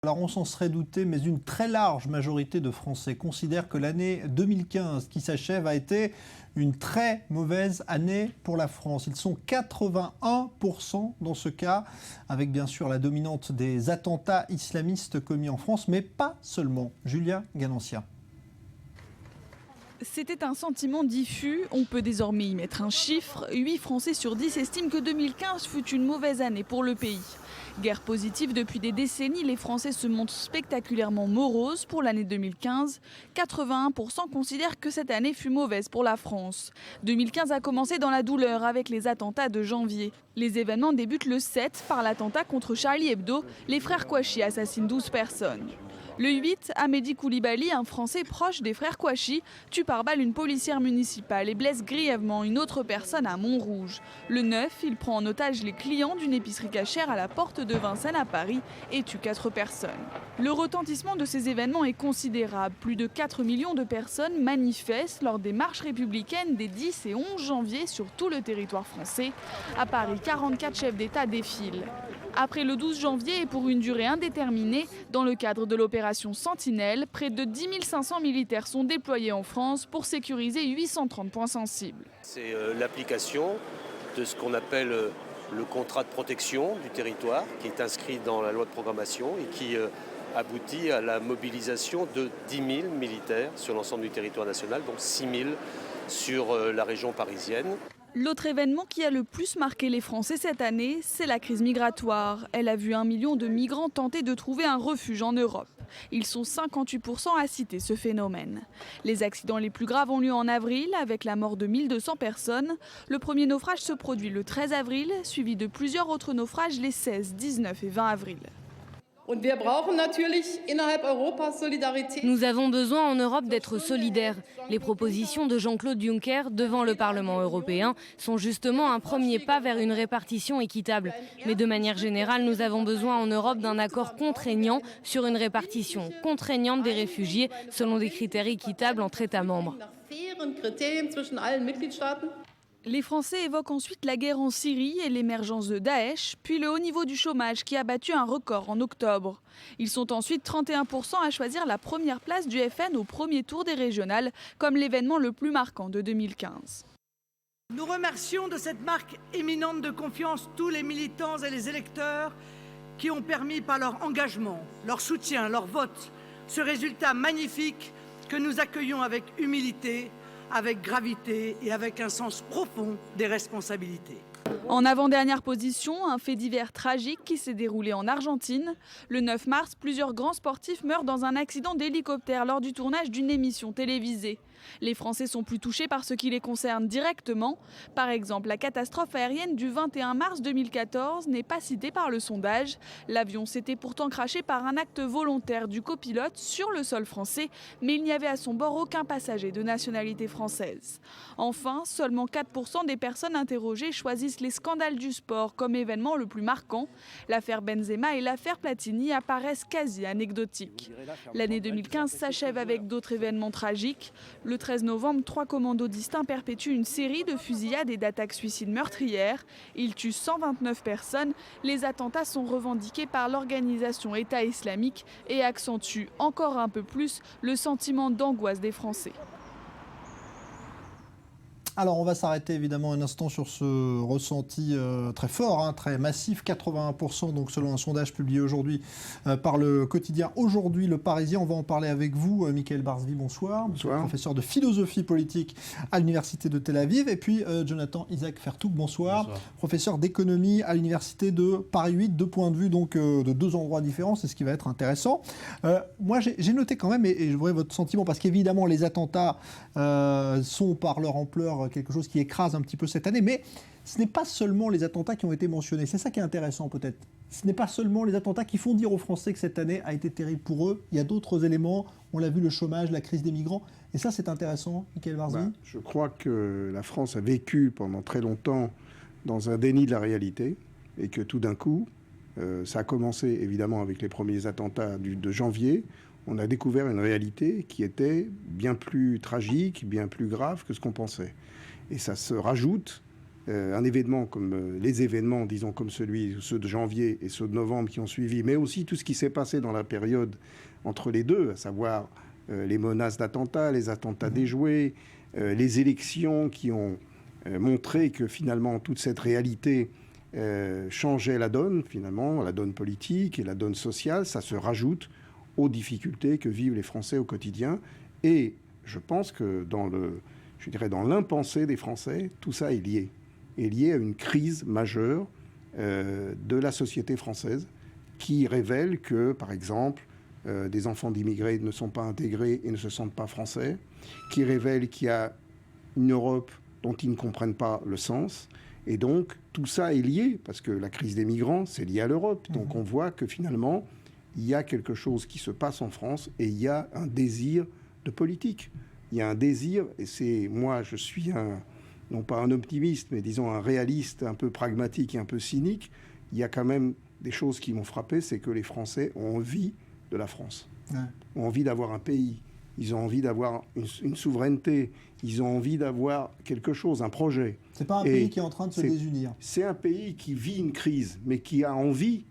Alors on s'en serait douté, mais une très large majorité de Français considèrent que l'année 2015 qui s'achève a été une très mauvaise année pour la France. Ils sont 81% dans ce cas, avec bien sûr la dominante des attentats islamistes commis en France, mais pas seulement. Julia Ganancia. C'était un sentiment diffus, on peut désormais y mettre un chiffre. 8 Français sur 10 estiment que 2015 fut une mauvaise année pour le pays. Guerre positive depuis des décennies, les Français se montrent spectaculairement moroses pour l'année 2015. 81% considèrent que cette année fut mauvaise pour la France. 2015 a commencé dans la douleur avec les attentats de janvier. Les événements débutent le 7 par l'attentat contre Charlie Hebdo. Les frères Kouachi assassinent 12 personnes. Le 8, Amédi Koulibaly, un Français proche des frères Kouachi, tue par balle une policière municipale et blesse grièvement une autre personne à Montrouge. Le 9, il prend en otage les clients d'une épicerie cachère à la porte de Vincennes à Paris et tue 4 personnes. Le retentissement de ces événements est considérable. Plus de 4 millions de personnes manifestent lors des marches républicaines des 10 et 11 janvier sur tout le territoire français. À Paris, 44 chefs d'État défilent. Après le 12 janvier et pour une durée indéterminée, dans le cadre de l'opération Sentinelle, près de 10 500 militaires sont déployés en France pour sécuriser 830 points sensibles. C'est l'application de ce qu'on appelle le contrat de protection du territoire, qui est inscrit dans la loi de programmation et qui aboutit à la mobilisation de 10 000 militaires sur l'ensemble du territoire national, donc 6 000 sur la région parisienne. L'autre événement qui a le plus marqué les Français cette année, c'est la crise migratoire. Elle a vu 1 million de migrants tenter de trouver un refuge en Europe. Ils sont 58% à citer ce phénomène. Les accidents les plus graves ont lieu en avril, avec la mort de 1200 personnes. Le premier naufrage se produit le 13 avril, suivi de plusieurs autres naufrages les 16, 19 et 20 avril. Nous avons besoin en Europe d'être solidaires. Les propositions de Jean-Claude Juncker devant le Parlement européen sont justement un premier pas vers une répartition équitable. Mais de manière générale, nous avons besoin en Europe d'un accord contraignant sur une répartition contraignante des réfugiés selon des critères équitables entre États membres. Les Français évoquent ensuite la guerre en Syrie et l'émergence de Daesh, puis le haut niveau du chômage qui a battu un record en octobre. Ils sont ensuite 31% à choisir la première place du FN au premier tour des régionales, comme l'événement le plus marquant de 2015. Nous remercions de cette marque éminente de confiance tous les militants et les électeurs qui ont permis par leur engagement, leur soutien, leur vote, ce résultat magnifique que nous accueillons avec humilité, avec gravité et avec un sens profond des responsabilités. En avant-dernière position, un fait divers tragique qui s'est déroulé en Argentine. Le 9 mars, plusieurs grands sportifs meurent dans un accident d'hélicoptère lors du tournage d'une émission télévisée. Les Français sont plus touchés par ce qui les concerne directement. Par exemple, la catastrophe aérienne du 21 mars 2014 n'est pas citée par le sondage. L'avion s'était pourtant crashé par un acte volontaire du copilote sur le sol français, mais il n'y avait à son bord aucun passager de nationalité française. Enfin, seulement 4% des personnes interrogées choisissent les scandales du sport comme événement le plus marquant. L'affaire Benzema et l'affaire Platini apparaissent quasi anecdotiques. L'année 2015 s'achève avec d'autres événements tragiques. Le 13 novembre, 3 commandos distincts perpétuent une série de fusillades et d'attaques suicides meurtrières. Ils tuent 129 personnes. Les attentats sont revendiqués par l'organisation État islamique et accentuent encore un peu plus le sentiment d'angoisse des Français. Alors on va s'arrêter évidemment un instant sur ce ressenti très fort, très massif, 81% donc selon un sondage publié aujourd'hui par le quotidien Aujourd'hui Le Parisien. On va en parler avec vous, Michael Barzvi, bonsoir. Bonsoir. Professeur de philosophie politique à l'université de Tel Aviv. Et puis Jonathan Isaac Fertouk, bonsoir. Bonsoir. Professeur d'économie à l'université de Paris 8, 2 points de vue donc de 2 endroits différents, c'est ce qui va être intéressant. Moi j'ai noté quand même, et je voudrais votre sentiment, parce qu'évidemment les attentats sont par leur ampleur quelque chose qui écrase un petit peu cette année, mais ce n'est pas seulement les attentats qui ont été mentionnés, c'est ça qui est intéressant peut-être. Ce n'est pas seulement les attentats qui font dire aux Français que cette année a été terrible pour eux, il y a d'autres éléments, on l'a vu, le chômage, la crise des migrants, et ça c'est intéressant, Michael Barzvi. Je crois que la France a vécu pendant très longtemps dans un déni de la réalité, et que tout d'un coup, ça a commencé évidemment avec les premiers attentats de janvier. On a découvert une réalité qui était bien plus tragique, bien plus grave que ce qu'on pensait. Et ça se rajoute un événement comme les événements, disons, comme ceux de janvier et ceux de novembre qui ont suivi, mais aussi tout ce qui s'est passé dans la période entre les deux, à savoir les menaces d'attentats, les attentats déjoués, les élections qui ont montré que finalement toute cette réalité changeait la donne, finalement, la donne politique et la donne sociale. Ça se rajoute aux difficultés que vivent les Français au quotidien. Et je pense que dans l'impensé des Français, tout ça est lié à une crise majeure de la société française qui révèle que, par exemple, des enfants d'immigrés ne sont pas intégrés et ne se sentent pas français, qui révèle qu'il y a une Europe dont ils ne comprennent pas le sens. Et donc, tout ça est lié, parce que la crise des migrants, c'est lié à l'Europe. Donc, on voit que finalement, il y a quelque chose qui se passe en France et il y a un désir de politique. Il y a un désir, et moi, je suis non pas un optimiste, mais disons un réaliste un peu pragmatique et un peu cynique. Il y a quand même des choses qui m'ont frappé, c'est que les Français ont envie de la France, ont envie d'avoir un pays, ils ont envie d'avoir une souveraineté, ils ont envie d'avoir quelque chose, un projet. C'est pas un pays qui est en train de se désunir. C'est un pays qui vit une crise, mais qui a envie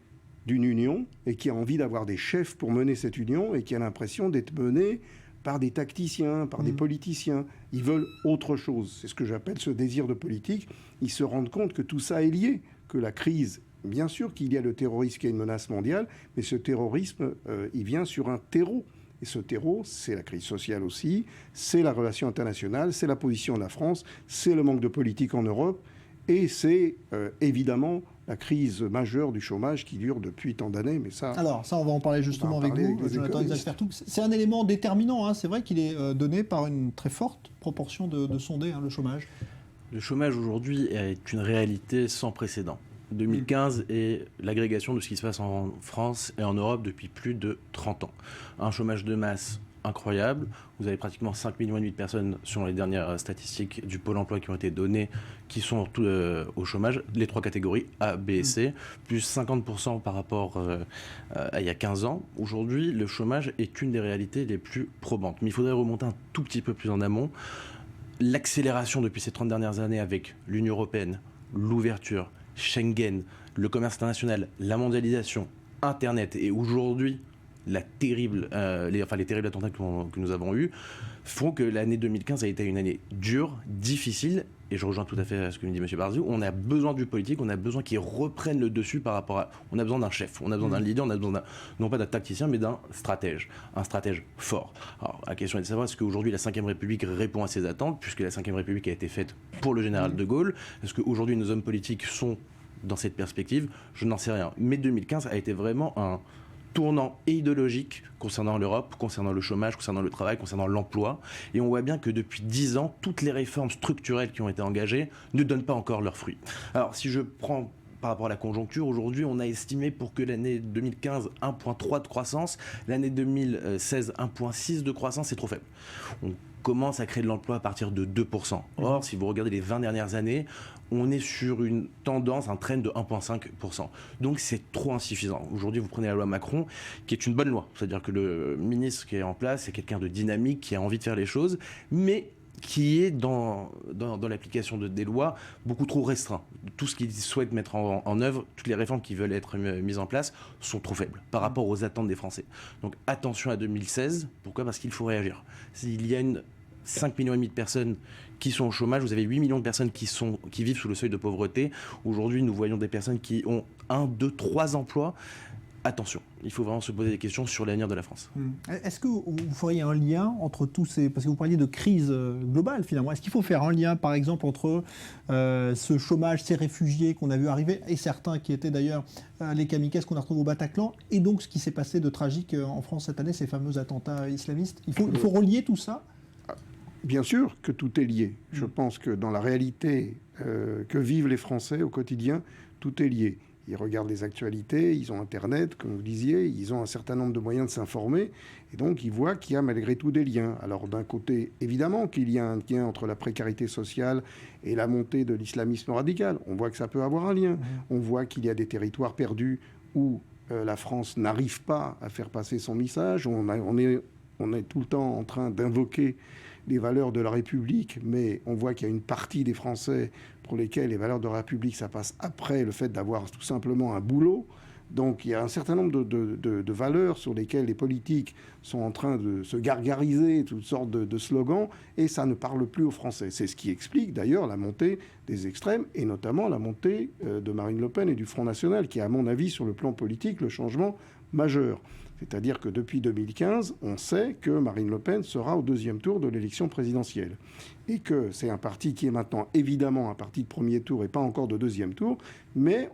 d'une union et qui a envie d'avoir des chefs pour mener cette union et qui a l'impression d'être mené par des tacticiens, par des politiciens. Ils veulent autre chose. C'est ce que j'appelle ce désir de politique. Ils se rendent compte que tout ça est lié, que la crise, bien sûr qu'il y a le terrorisme qui est une menace mondiale, mais ce terrorisme, il vient sur un terreau. Et ce terreau, c'est la crise sociale aussi, c'est la relation internationale, c'est la position de la France, c'est le manque de politique en Europe, et c'est évidemment la crise majeure du chômage qui dure depuis tant d'années. Mais ça, alors ça, on va en parler justement avec vous, Jonathan Isaac Fertoug. C'est un élément déterminant, hein. C'est vrai qu'il est donné par une très forte proportion de sondés, le chômage. Le chômage aujourd'hui est une réalité sans précédent. 2015 est l'agrégation de ce qui se passe en France et en Europe depuis plus de 30 ans. Un chômage de masse incroyable. Vous avez pratiquement 5,5 millions de personnes, selon les dernières statistiques du Pôle emploi qui ont été données, qui sont au chômage, les trois catégories A, B et C, plus 50% par rapport à il y a 15 ans. Aujourd'hui, le chômage est une des réalités les plus probantes. Mais il faudrait remonter un tout petit peu plus en amont. L'accélération depuis ces 30 dernières années avec l'Union européenne, l'ouverture, Schengen, le commerce international, la mondialisation, Internet et aujourd'hui les terribles attentats que nous avons eus font que l'année 2015 a été une année dure, difficile, et je rejoins tout à fait ce que nous dit M. Barzou. On a besoin du politique, on a besoin qu'il reprenne le dessus par rapport à... On a besoin d'un chef, on a besoin d'un leader, on a besoin non pas d'un tacticien, mais d'un stratège, un stratège fort. Alors la question est de savoir est-ce qu'aujourd'hui la Ve République répond à ces attentes, puisque la Ve République a été faite pour le général de Gaulle. Est-ce qu'aujourd'hui nos hommes politiques sont dans cette perspective? Je n'en sais rien. Mais 2015 a été vraiment un tournant idéologique concernant l'Europe, concernant le chômage, concernant le travail, concernant l'emploi. Et on voit bien que depuis 10 ans, toutes les réformes structurelles qui ont été engagées ne donnent pas encore leurs fruits. Alors si je prends par rapport à la conjoncture, aujourd'hui on a estimé pour que l'année 2015 1,3 de croissance, l'année 2016 1,6 de croissance, c'est trop faible. On commence à créer de l'emploi à partir de 2%. Or, si vous regardez les 20 dernières années, on est sur une tendance, un trend de 1,5%. Donc c'est trop insuffisant. Aujourd'hui, vous prenez la loi Macron, qui est une bonne loi. C'est-à-dire que le ministre qui est en place, c'est quelqu'un de dynamique, qui a envie de faire les choses, mais qui est dans l'application des lois beaucoup trop restreint. Tout ce qu'ils souhaitent mettre en œuvre, toutes les réformes qui veulent être mises en place sont trop faibles par rapport aux attentes des Français. Donc attention à 2016. Pourquoi ? Parce qu'il faut réagir. S'il y a 5,5 millions de personnes qui sont au chômage, vous avez 8 millions de personnes qui vivent sous le seuil de pauvreté. Aujourd'hui, nous voyons des personnes qui ont 1, 2, 3 emplois. Attention, il faut vraiment se poser des questions sur l'avenir de la France. Est-ce que vous feriez un lien entre tous ces... Parce que vous parliez de crise globale, finalement. Est-ce qu'il faut faire un lien, par exemple, entre ce chômage, ces réfugiés qu'on a vu arriver, et certains qui étaient d'ailleurs les kamikazes qu'on a retrouvés au Bataclan, et donc ce qui s'est passé de tragique en France cette année, ces fameux attentats islamistes? Il faut relier tout ça? Bien sûr que tout est lié. Je pense que dans la réalité que vivent les Français au quotidien, tout est lié. Ils regardent les actualités, ils ont Internet, comme vous disiez, ils ont un certain nombre de moyens de s'informer, et donc ils voient qu'il y a malgré tout des liens. Alors d'un côté, évidemment qu'il y a un lien entre la précarité sociale et la montée de l'islamisme radical. On voit que ça peut avoir un lien. On voit qu'il y a des territoires perdus où la France n'arrive pas à faire passer son message. On est tout le temps en train d'invoquer les valeurs de la République, mais on voit qu'il y a une partie des Français pour lesquels les valeurs de la République, ça passe après le fait d'avoir tout simplement un boulot. Donc il y a un certain nombre de valeurs sur lesquelles les politiques sont en train de se gargariser, toutes sortes de slogans, et ça ne parle plus aux Français. C'est ce qui explique d'ailleurs la montée des extrêmes, et notamment la montée de Marine Le Pen et du Front National, qui est à mon avis sur le plan politique le changement majeur. C'est-à-dire que depuis 2015, on sait que Marine Le Pen sera au deuxième tour de l'élection présidentielle. Et que c'est un parti qui est maintenant évidemment un parti de premier tour et pas encore de deuxième tour. Mais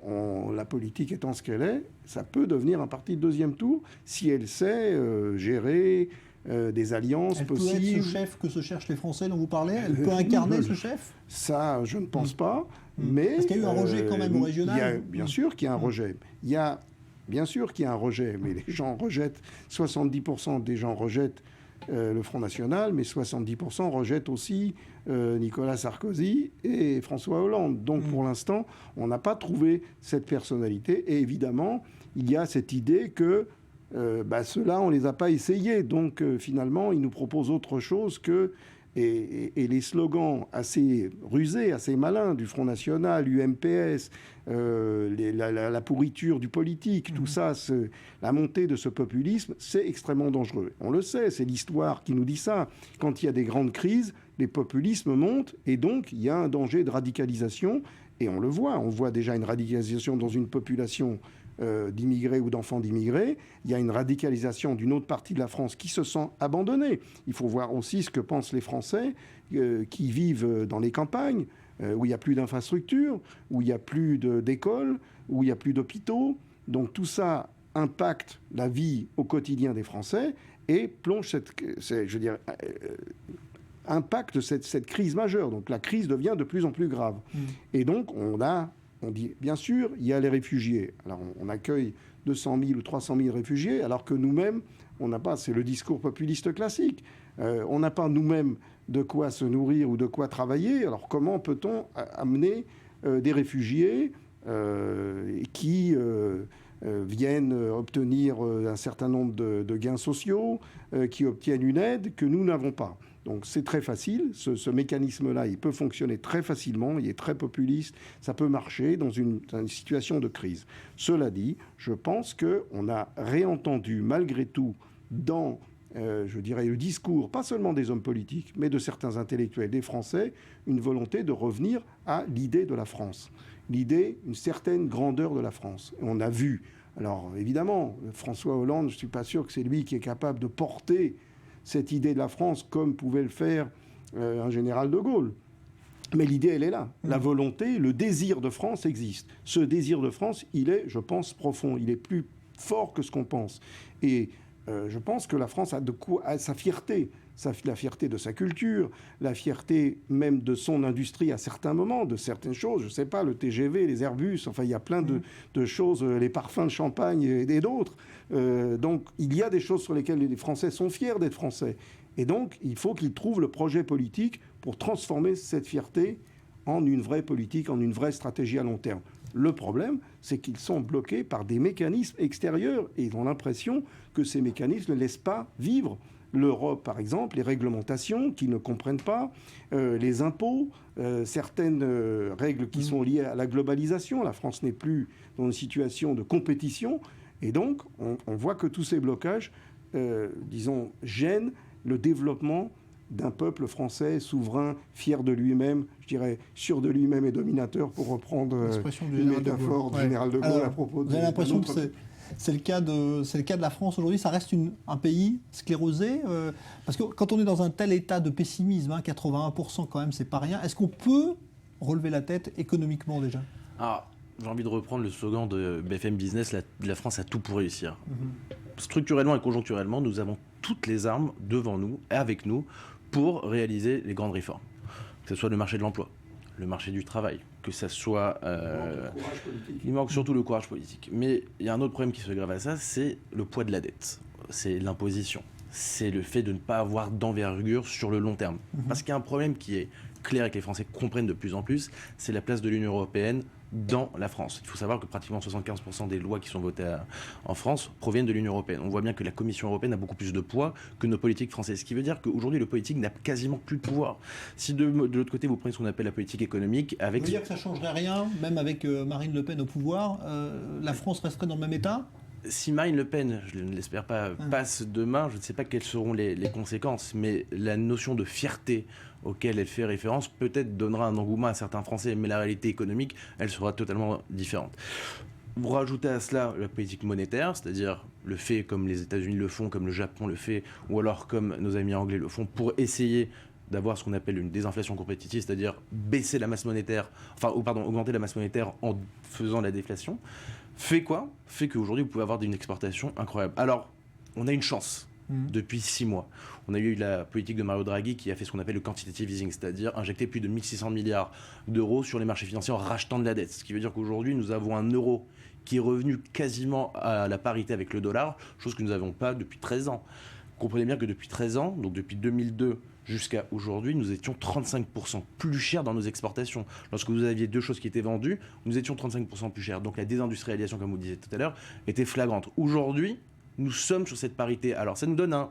la politique étant ce qu'elle est, ça peut devenir un parti de deuxième tour si elle sait gérer des alliances possibles. Elle peut être ce chef que se cherchent les Français dont vous parlez? Elle peut incarner ce chef? Ça, je ne pense pas. Mais, parce qu'il y a eu un rejet quand même au régional. Bien sûr qu'il y a un rejet. Bien sûr qu'il y a un rejet, mais les gens rejettent, 70% des gens rejettent le Front National, mais 70% rejettent aussi Nicolas Sarkozy et François Hollande. Donc pour l'instant, on n'a pas trouvé cette personnalité. Et évidemment, il y a cette idée que ceux-là, on ne les a pas essayés. Donc finalement, ils nous proposent autre chose que... Et les slogans assez rusés, assez malins du Front National, UMPS, la pourriture du politique, tout ça, la montée de ce populisme, c'est extrêmement dangereux. On le sait, c'est l'histoire qui nous dit ça. Quand il y a des grandes crises, les populismes montent et donc il y a un danger de radicalisation. Et on le voit, on voit déjà une radicalisation dans une population d'immigrés ou d'enfants d'immigrés. Il y a une radicalisation d'une autre partie de la France qui se sent abandonnée. Il faut voir aussi ce que pensent les Français qui vivent dans les campagnes, où il n'y a plus d'infrastructures, où il n'y a plus d'écoles, où il n'y a plus d'hôpitaux. Donc tout ça impacte la vie au quotidien des Français et plonge impacte cette crise majeure. Donc la crise devient de plus en plus grave. Et donc on dit, bien sûr, il y a les réfugiés. Alors, on accueille 200 000 ou 300 000 réfugiés, alors que nous-mêmes, on n'a pas, c'est le discours populiste classique, on n'a pas nous-mêmes de quoi se nourrir ou de quoi travailler. Alors, comment peut-on amener des réfugiés qui viennent obtenir un certain nombre de gains sociaux, qui obtiennent une aide que nous n'avons pas? Donc c'est très facile, ce mécanisme-là, il peut fonctionner très facilement, il est très populiste, ça peut marcher dans une situation de crise. Cela dit, je pense qu'on a réentendu malgré tout dans, je dirais, le discours, pas seulement des hommes politiques, mais de certains intellectuels, des Français, une volonté de revenir à l'idée de la France, l'idée, une certaine grandeur de la France. Et on a vu, alors évidemment, François Hollande, je ne suis pas sûr que c'est lui qui est capable de porter cette idée de la France comme pouvait le faire un général de Gaulle. Mais l'idée, elle est là. La volonté, le désir de France existe. Ce désir de France, il est, je pense, profond. Il est plus fort que ce qu'on pense. Et je pense que la France a sa fierté. La fierté de sa culture, la fierté même de son industrie à certains moments, de certaines choses. Je ne sais pas, le TGV, les Airbus, enfin, il y a plein de choses, les parfums de champagne et d'autres. Donc, il y a des choses sur lesquelles les Français sont fiers d'être Français. Et donc, il faut qu'ils trouvent le projet politique pour transformer cette fierté en une vraie politique, en une vraie stratégie à long terme. Le problème, c'est qu'ils sont bloqués par des mécanismes extérieurs et ils ont l'impression que ces mécanismes ne laissent pas vivre l'Europe, par exemple, les réglementations qu'ils ne comprennent pas, les impôts, certaines règles qui sont liées à la globalisation. La France n'est plus dans une situation de compétition. Et donc, on voit que tous ces blocages, disons, gênent le développement d'un peuple français souverain, fier de lui-même, je dirais, sûr de lui-même et dominateur, pour reprendre une métaphore du général de Gaulle à propos de... Vous avez l'impression que c'est le cas de la France aujourd'hui? Ça reste un pays sclérosé parce que quand on est dans un tel état de pessimisme, 81% quand même, c'est pas rien. Est-ce qu'on peut relever la tête économiquement déjà? J'ai envie de reprendre le slogan de BFM Business, la France a tout pour réussir. Structurellement et conjoncturellement, nous avons toutes les armes devant nous et avec nous pour réaliser les grandes réformes. Que ce soit le marché de l'emploi, le marché du travail, que ce soit... il manque surtout le courage politique. Mais il y a un autre problème qui se grave à ça, c'est le poids de la dette. C'est l'imposition. C'est le fait de ne pas avoir d'envergure sur le long terme. Parce qu'il y a un problème qui est clair et que les Français comprennent de plus en plus, c'est la place de l'Union européenne dans la France. Il faut savoir que pratiquement 75% des lois qui sont votées en France proviennent de l'Union européenne. On voit bien que la Commission européenne a beaucoup plus de poids que nos politiques françaises, ce qui veut dire qu'aujourd'hui le politique n'a quasiment plus de pouvoir. Si de l'autre côté vous prenez ce qu'on appelle la politique économique, avec... Vous voulez dire que ça ne changerait rien, même avec Marine Le Pen au pouvoir, la France resterait dans le même état ? Si Marine Le Pen, je ne l'espère pas, passe demain, je ne sais pas quelles seront les conséquences, mais la notion de fierté auquel elle fait référence peut-être donnera un engouement à certains Français, mais la réalité économique, elle sera totalement différente. Vous rajoutez à cela la politique monétaire, c'est-à-dire le fait comme les États-Unis le font, comme le Japon le fait, ou alors comme nos amis anglais le font, pour essayer d'avoir ce qu'on appelle une désinflation compétitive, c'est-à-dire baisser la masse monétaire, augmenter la masse monétaire en faisant la déflation. Fait quoi ? Fait qu'aujourd'hui, vous pouvez avoir une exportation incroyable. Alors, on a une chance depuis 6 mois. On a eu la politique de Mario Draghi qui a fait ce qu'on appelle le quantitative easing, c'est-à-dire injecter plus de 1600 milliards d'euros sur les marchés financiers en rachetant de la dette. Ce qui veut dire qu'aujourd'hui, nous avons un euro qui est revenu quasiment à la parité avec le dollar, chose que nous n'avons pas depuis 13 ans. Comprenez bien que depuis 13 ans, donc depuis 2002 jusqu'à aujourd'hui, nous étions 35% plus chers dans nos exportations. Lorsque vous aviez 2 choses qui étaient vendues, nous étions 35% plus chers. Donc la désindustrialisation, comme vous disiez tout à l'heure, était flagrante. Aujourd'hui, nous sommes sur cette parité. Alors ça nous donne un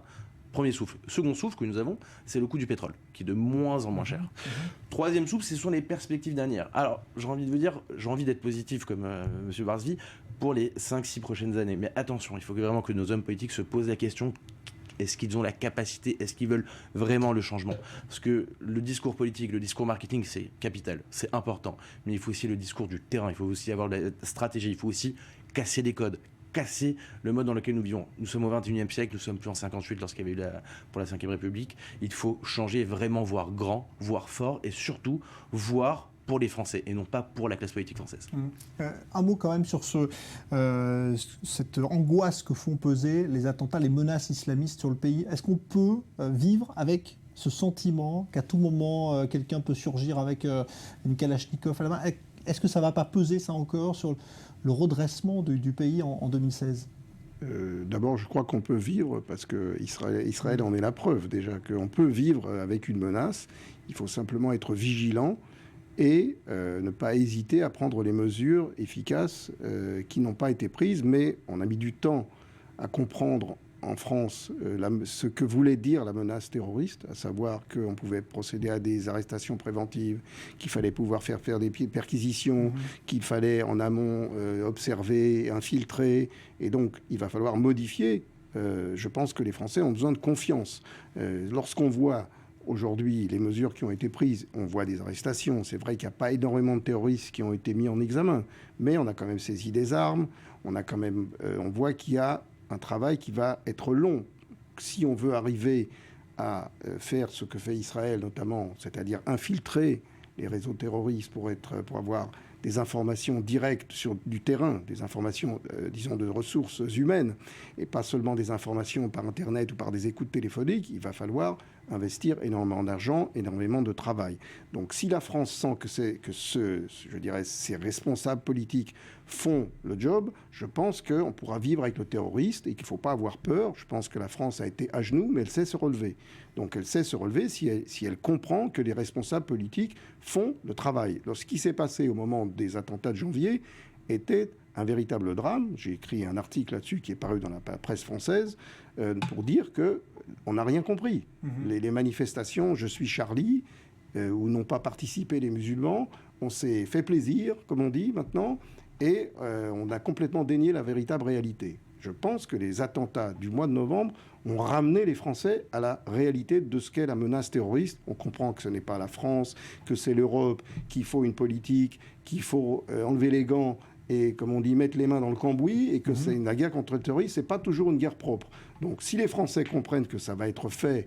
premier souffle. Second souffle que nous avons, c'est le coût du pétrole, qui est de moins en moins cher. Troisième souffle, ce sont les perspectives d'avenir. Alors, j'ai envie de vous dire, j'ai envie d'être positif comme M. Barzvi pour les 5-6 prochaines années. Mais attention, il faut vraiment que nos hommes politiques se posent la question: est-ce qu'ils ont la capacité, est-ce qu'ils veulent vraiment le changement ? Parce que le discours politique, le discours marketing, c'est capital, c'est important. Mais il faut aussi le discours du terrain, il faut aussi avoir la stratégie, il faut aussi casser les codes, casser le mode dans lequel nous vivons. Nous sommes au 21e siècle, nous sommes plus en 58 lorsqu'il y avait eu pour la 5e République. Il faut changer, vraiment voir grand, voir fort et surtout voir pour les Français et non pas pour la classe politique française. Un mot quand même sur cette angoisse que font peser les attentats, les menaces islamistes sur le pays. Est-ce qu'on peut vivre avec ce sentiment qu'à tout moment quelqu'un peut surgir avec une Kalachnikov à la main ? Est-ce que ça ne va pas peser ça encore sur le redressement du pays en 2016 ? D'abord, je crois qu'on peut vivre, parce qu'Israël en est la preuve déjà, qu'on peut vivre avec une menace. Il faut simplement être vigilant et ne pas hésiter à prendre les mesures efficaces qui n'ont pas été prises. Mais on a mis du temps à comprendre en France ce que voulait dire la menace terroriste, à savoir qu'on pouvait procéder à des arrestations préventives, qu'il fallait pouvoir faire des perquisitions, qu'il fallait en amont observer, infiltrer. Et donc, il va falloir modifier. Je pense que les Français ont besoin de confiance. Lorsqu'on voit aujourd'hui les mesures qui ont été prises, on voit des arrestations. C'est vrai qu'il n'y a pas énormément de terroristes qui ont été mis en examen, mais on a quand même saisi des armes. On voit qu'il y a un travail qui va être long. Si on veut arriver à faire ce que fait Israël notamment, c'est-à-dire infiltrer les réseaux terroristes pour avoir des informations directes du terrain, des informations, disons, de ressources humaines, et pas seulement des informations par Internet ou par des écoutes téléphoniques, il va falloir investir énormément d'argent, énormément de travail. Donc si la France sent que ces responsables politiques font le job, je pense qu'on pourra vivre avec le terroriste et qu'il ne faut pas avoir peur. Je pense que la France a été à genoux, mais elle sait se relever. Donc elle sait se relever si elle comprend que les responsables politiques font le travail. Ce qui s'est passé au moment des attentats de janvier était un véritable drame. J'ai écrit un article là-dessus qui est paru dans la presse française pour dire qu'on n'a rien compris. Les manifestations « Je suis Charlie », où n'ont pas participé les musulmans, on s'est fait plaisir, comme on dit maintenant, et on a complètement dénié la véritable réalité. Je pense que les attentats du mois de novembre ont ramené les Français à la réalité de ce qu'est la menace terroriste. On comprend que ce n'est pas la France, que c'est l'Europe, qu'il faut une politique, qu'il faut enlever les gants et, comme on dit, mettre les mains dans le cambouis, et que c'est une guerre contre le terrorisme, c'est pas toujours une guerre propre. Donc si les Français comprennent que ça va être fait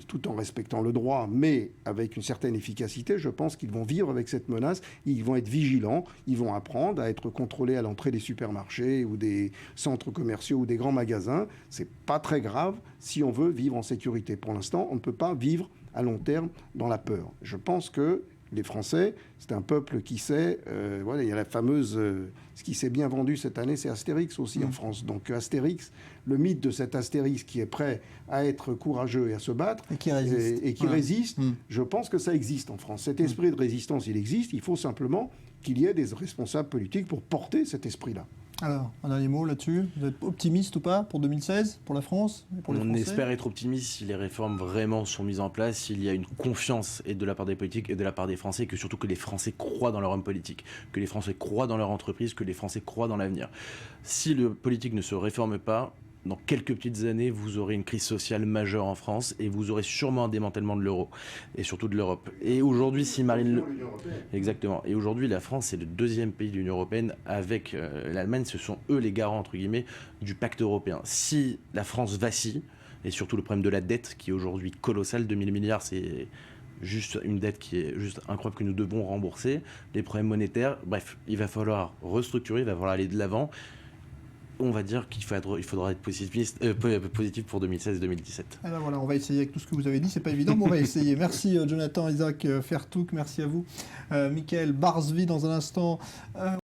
tout en respectant le droit, mais avec une certaine efficacité, je pense qu'ils vont vivre avec cette menace, ils vont être vigilants, ils vont apprendre à être contrôlés à l'entrée des supermarchés ou des centres commerciaux ou des grands magasins. C'est pas très grave si on veut vivre en sécurité. Pour l'instant, on ne peut pas vivre à long terme dans la peur. Je pense que les Français, c'est un peuple qui sait... voilà, il y a la fameuse... ce qui s'est bien vendu cette année, c'est Astérix aussi en France. Donc Astérix, le mythe de cet Astérix qui est prêt à être courageux et à se battre... Et qui résiste. Je pense que ça existe en France. Cet esprit de résistance, il existe. Il faut simplement qu'il y ait des responsables politiques pour porter cet esprit-là. Alors, un dernier mot là-dessus. Vous êtes optimiste ou pas pour 2016, pour la France et pour les Français ? On espère être optimiste si les réformes vraiment sont mises en place, s'il y a une confiance et de la part des politiques et de la part des Français, et que surtout que les Français croient dans leur homme politique, que les Français croient dans leur entreprise, que les Français croient dans l'avenir. Si le politique ne se réforme pas, dans quelques petites années, vous aurez une crise sociale majeure en France et vous aurez sûrement un démantèlement de l'euro et surtout de l'Europe. Et aujourd'hui, si Marine Le... Exactement. Et aujourd'hui, la France est le deuxième pays de l'Union européenne avec l'Allemagne. Ce sont eux les garants, entre guillemets, du pacte européen. Si la France vacille, et surtout le problème de la dette qui est aujourd'hui colossale, 2000 milliards, c'est juste une dette qui est juste incroyable que nous devons rembourser, les problèmes monétaires, bref, il va falloir restructurer, il va falloir aller de l'avant. On va dire qu'il faudra être positif pour 2016 et 2017. Alors voilà, on va essayer avec tout ce que vous avez dit, c'est pas évident, mais on va essayer. Merci Jonathan Isaac Fertouk, merci à vous. Michael Barzvi dans un instant.